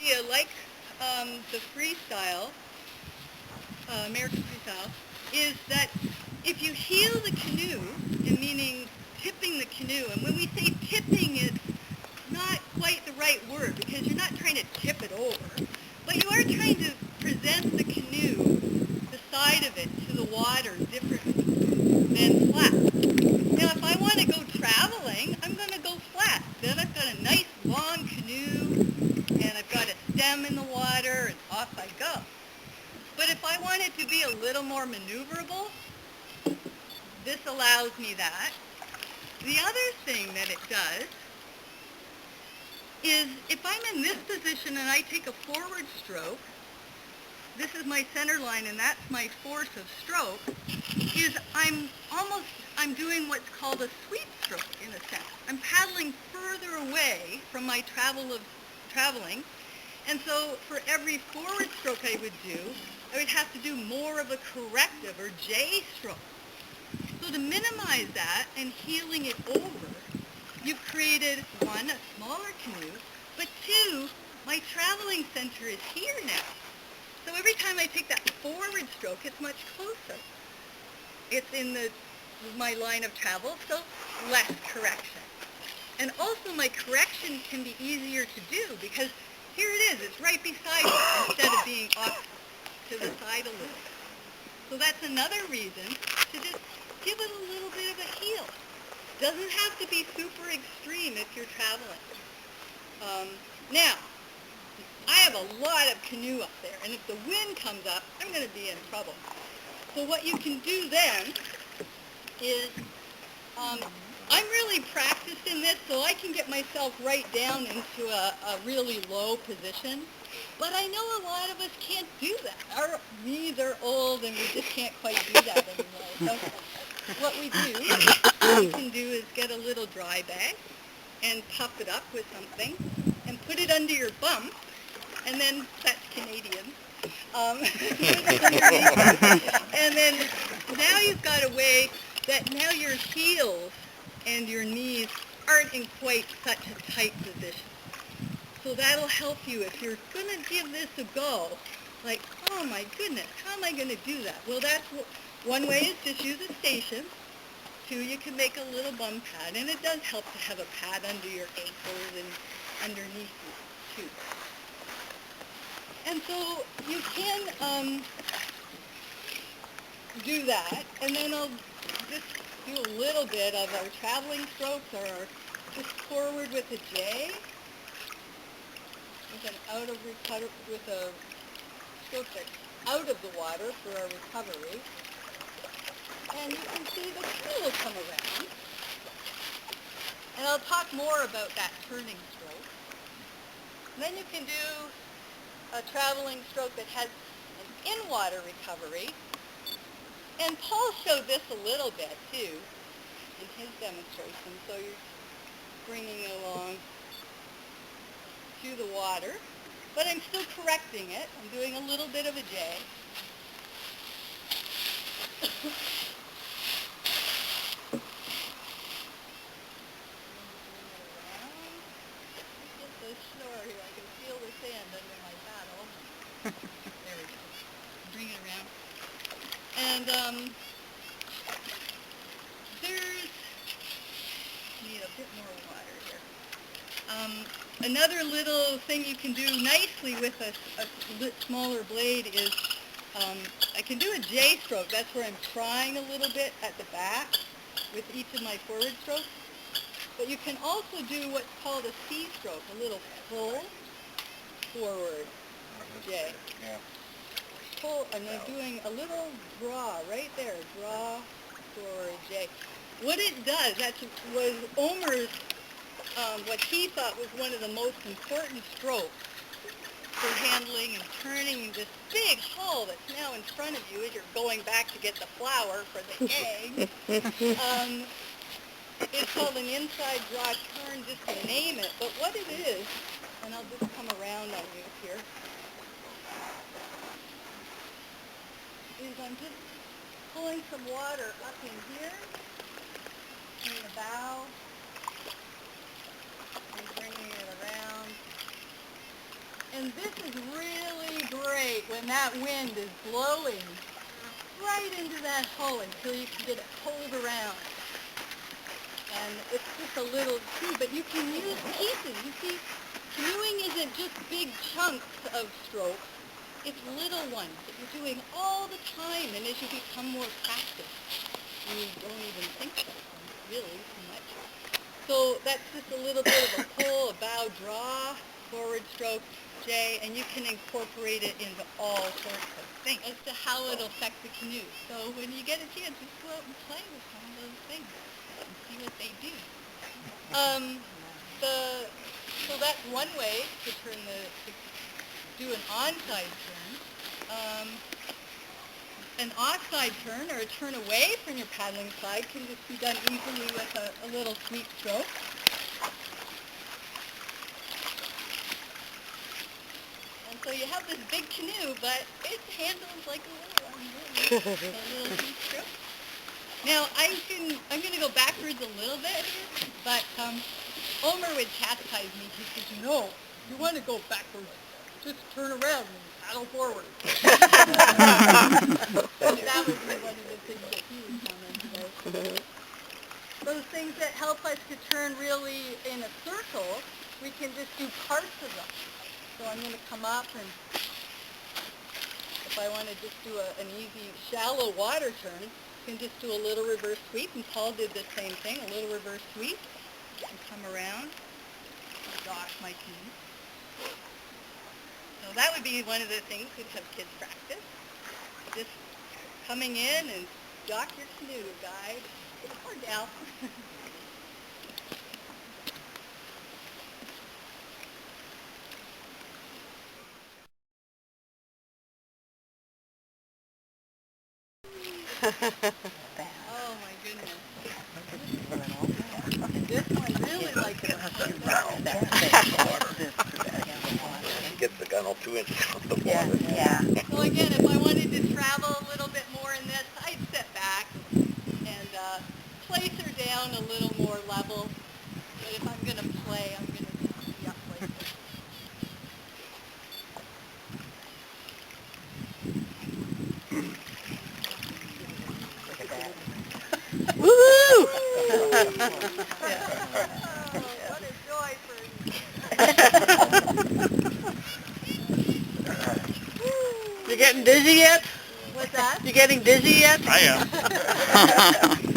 idea, like the freestyle, American freestyle, is that if you heel the canoe, and meaning tipping the canoe, and when we say tipping, it's not quite the right word because you're not trying to tip it over, but you are trying to present the canoe, the side of it, to the water differently than flat. Now, if I want to go traveling, I'm going to go flat. Then I've got a nice long canoe, and I've got a stem in the water, and off I go. But if I want it to be a little more maneuverable, this allows me that. The other thing that it does is if I'm in this position and I take a forward stroke, this is my center line and that's my force of stroke, is I'm doing what's called a sweep stroke in a sense. I'm paddling further away from my traveling, and so for every forward stroke I would do, I would have to do more of a corrective or J stroke. So to minimize that and heeling it over, you've created, one, a smaller canoe, but two, my traveling center is here now. So every time I take that forward stroke, it's much closer. It's in my line of travel, so less correction. And also my correction can be easier to do because here it is, it's right beside you instead of being off to the side a little bit. So that's another reason to just give it a little bit of a heel. Doesn't have to be super extreme if you're traveling. Now, I have a lot of canoe up there, and if the wind comes up, I'm going to be in trouble. So what you can do then is, I'm really practiced in this, so I can get myself right down into a really low position. But I know a lot of us can't do that. Our knees are old, and we just can't quite do that anymore. So what we can do is get a little dry bag and puff it up with something and put it under your bum, and then that's Canadian. And then now you've got a way that now your heels and your knees aren't in quite such a tight position. So that'll help you if you're going to give this a go. Like, oh my goodness, how am I going to do that? Well, one way is just use a station. Two, you can make a little bum pad, and it does help to have a pad under your ankles and underneath you, too. And so you can do that, and then I'll just do a little bit of our traveling strokes or just forward with a J, with a stroke that's out of the water for our recovery. And you can see the keel will come around. And I'll talk more about that turning stroke. And then you can do a traveling stroke that has an in-water recovery. And Paul showed this a little bit, too, in his demonstration. So you're bringing it along to the water. But I'm still correcting it. I'm doing a little bit of a J. Shore here. I can feel the sand under my paddle. There we go. Bring it around. And need a bit more water here. Another little thing you can do nicely with a smaller blade is I can do a J stroke. That's where I'm trying a little bit at the back with each of my forward strokes. But you can also do what's called a C stroke, a little pull forward J. Yeah. Pull, and I'm doing a little draw right there, draw forward J. What it does, was Omer's, what he thought was one of the most important strokes for handling and turning this big hull that's now in front of you as you're going back to get the flour for the egg. It's called an inside draw turn, just to name it. But what it is, and I'll just come around on you here, is I'm just pulling some water up in here, in the bow, and bringing it around. And this is really great when that wind is blowing right into that hull until you can get it pulled around. And it's just a little too, but you can use pieces. You see, canoeing isn't just big chunks of strokes. It's little ones that you're doing all the time, and as you become more practiced, you don't even think about them really too much. So that's just a little bit of a pull, a bow draw, forward stroke, J, and you can incorporate it into all sorts of things as to how it'll affect the canoe. So when you get a chance, just go out and play with some of those things and see what they do. So that's one way to do an onside turn. An offside turn, or a turn away from your paddling side, can just be done easily with a little sweep stroke. And so you have this big canoe, but it handles like a little one, really. A little sweep stroke. Now, I'm going to go backwards a little bit here, but Omer would chastise me. He says, no, you want to go backwards, just turn around and paddle forward. That would be one of the things that he would comment about. Those things that help us to turn really in a circle, we can just do parts of them. So I'm going to come up, and if I want to just do an easy shallow water turn, you can just do a little reverse sweep, and Paul did the same thing, a little reverse sweep, and come around, dock my canoe. So that would be one of the things we'd have kids practice. Just coming in and dock your canoe, guy, or gal. Oh my goodness. This one really likes it. Gets the gun all 2 inches off the water. Yeah. So again, if I wanted to travel a little bit more in this, I'd step back and place her down a little more level. But if I'm going to play, I'm going to be up like this. Look at that. Woo! Oh, what a joy for You getting dizzy yet? What's that? You getting dizzy yet? I am.